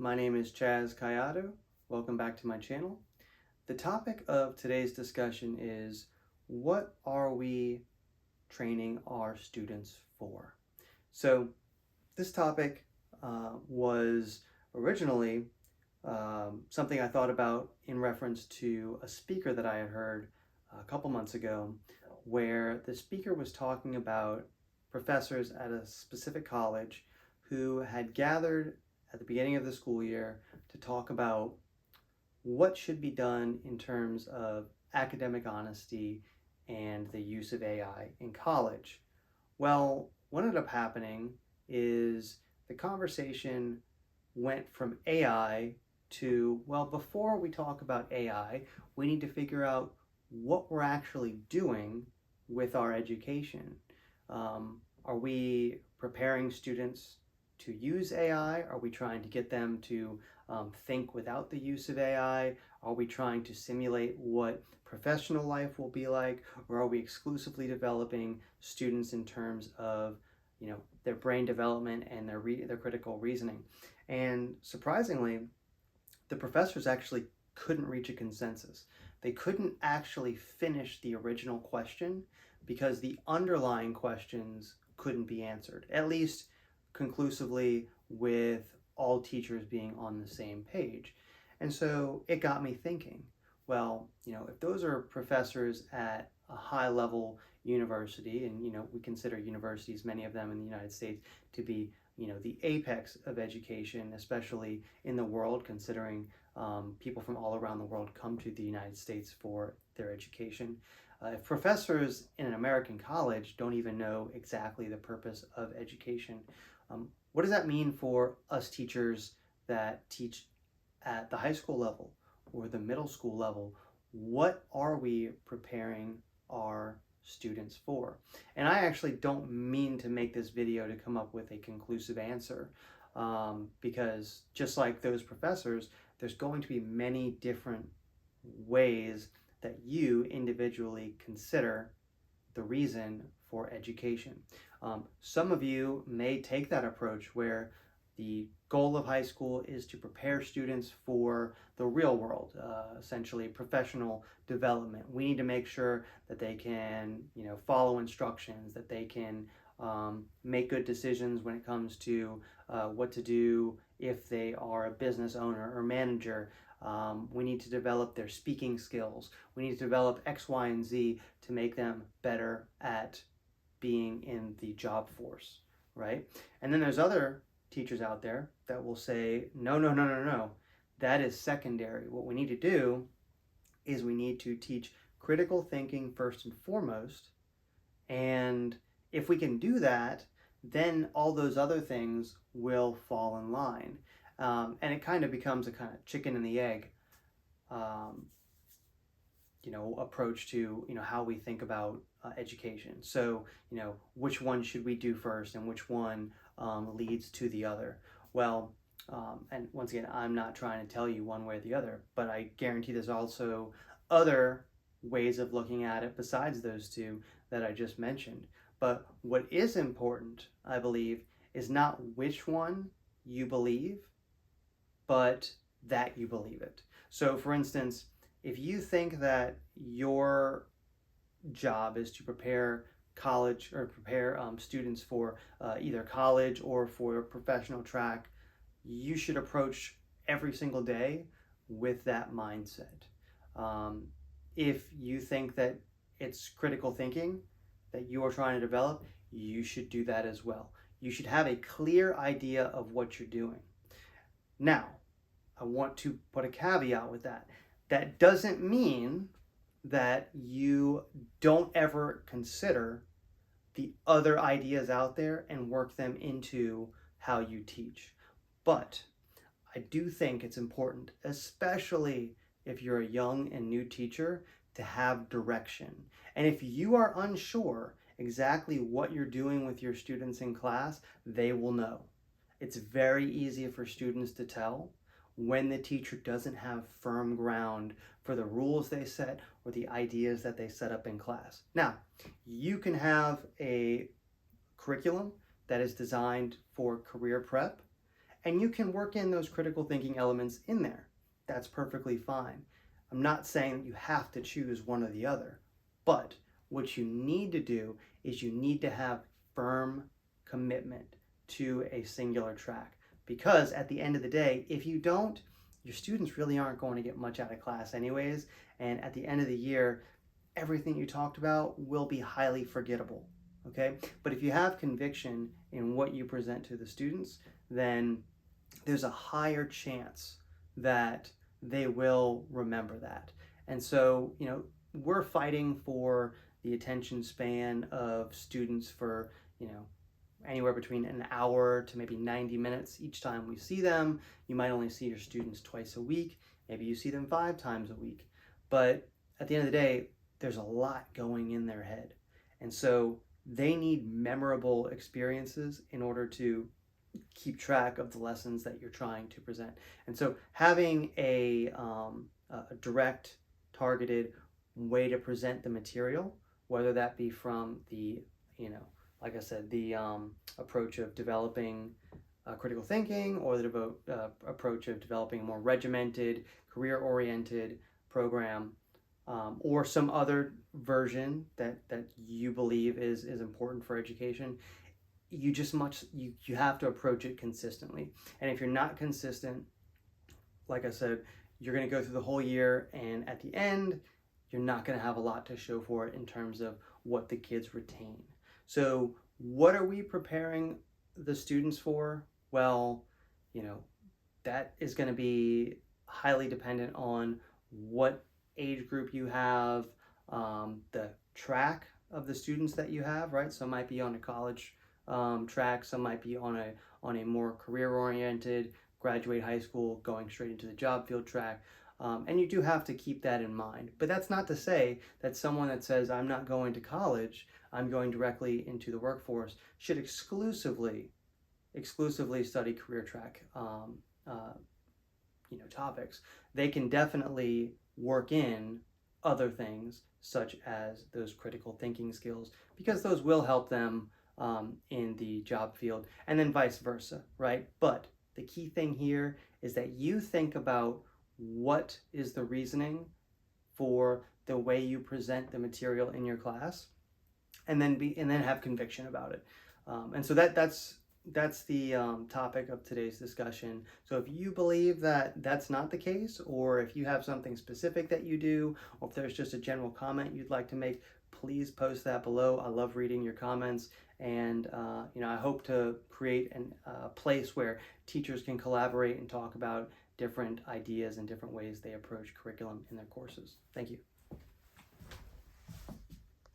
My name is Chaz Kayado. Welcome back to my channel. The topic of today's discussion is, what are we training our students for? So this topic was originally something I thought about in reference to a speaker that I had heard a couple months ago, where the speaker was talking about professors at a specific college who had gathered at the beginning of the school year to talk about what should be done in terms of academic honesty and the use of AI in college. Well, what ended up happening is the conversation went from AI to, well, before we talk about AI, we need to figure out what we're actually doing with our education. Are we preparing students to use AI? Are we trying to get them to think without the use of AI? Are we trying to simulate what professional life will be like? Or are we exclusively developing students in terms of, their brain development and their critical reasoning? And surprisingly, the professors actually couldn't reach a consensus. They couldn't actually finish the original question because the underlying questions couldn't be answered, at least conclusively, with all teachers being on the same page. And so it got me thinking, well, if those are professors at a high level university, and we consider universities, many of them in the United States, to be the apex of education, especially in the world, considering people from all around the world come to the United States for their education. If professors in an American college don't even know exactly the purpose of education, what does that mean for us teachers that teach at the high school level or the middle school level? What are we preparing our students for? And I actually don't mean to make this video to come up with a conclusive answer, because just like those professors, there's going to be many different ways that you individually consider the reason for education. Some of you may take that approach where the goal of high school is to prepare students for the real world, essentially professional development. We need to make sure that they can, follow instructions, that they can make good decisions when it comes to what to do if they are a business owner or manager. We need to develop their speaking skills. We need to develop X, Y, and Z to make them better at being in the job force, right? And then there's other teachers out there that will say, no, no, no, no, no. That is secondary. What we need to do is we need to teach critical thinking first and foremost. And if we can do that, then all those other things will fall in line. And it kind of becomes a kind of chicken and the egg approach to how we think about education. So which one should we do first, and which one leads to the other? Well, and once again, I'm not trying to tell you one way or the other, but I guarantee there's also other ways of looking at it besides those two that I just mentioned. But what is important, I believe, is not which one you believe, but that you believe it. So for instance, if you think that your job is to prepare students for either college or for a professional track, you should approach every single day with that mindset. If you think that it's critical thinking that you are trying to develop, you should do that as well. You should have a clear idea of what you're doing. Now, I want to put a caveat with that. That doesn't mean that you don't ever consider the other ideas out there and work them into how you teach. But I do think it's important, especially if you're a young and new teacher, to have direction. And if you are unsure exactly what you're doing with your students in class, they will know. It's very easy for students to tell when the teacher doesn't have firm ground for the rules they set or the ideas that they set up in class. Now, you can have a curriculum that is designed for career prep, And you can work in those critical thinking elements in there. That's perfectly fine. I'm not saying that you have to choose one or the other, but what you need to do is you need to have firm commitment to a singular track. Because at the end of the day, if you don't, your students really aren't going to get much out of class anyways. And at the end of the year, everything you talked about will be highly forgettable. Okay? But if you have conviction in what you present to the students, then there's a higher chance that they will remember that. And so, we're fighting for the attention span of students for, anywhere between an hour to maybe 90 minutes each time we see them. You might only see your students twice a week. Maybe you see them 5 times a week. But at the end of the day, there's a lot going in their head. And so they need memorable experiences in order to keep track of the lessons that you're trying to present. And so having a direct, targeted way to present the material, whether that be from the, like I said, the approach of developing critical thinking, or the approach of developing a more regimented, career-oriented program, or some other version that you believe is important for education, you have to approach it consistently. And if you're not consistent, like I said, you're going to go through the whole year, and at the end, you're not going to have a lot to show for it in terms of what the kids retain. So what are we preparing the students for? Well, that is going to be highly dependent on what age group you have, the track of the students that you have, right? Some might be on a college track, some might be on a more career-oriented, graduate high school, going straight into the job field track. And you do have to keep that in mind. But that's not to say that someone that says, I'm not going to college, I'm going directly into the workforce, should exclusively study career track topics. They can definitely work in other things, such as those critical thinking skills, because those will help them in the job field, and then vice versa, right? But the key thing here is that you think about what is the reasoning for the way you present the material in your class, and then have conviction about it. And so that's the topic of today's discussion. So if you believe that that's not the case, or if you have something specific that you do, or if there's just a general comment you'd like to make, please post that below. I love reading your comments, and I hope to create a place where teachers can collaborate and talk about different ideas and different ways they approach curriculum in their courses. Thank you.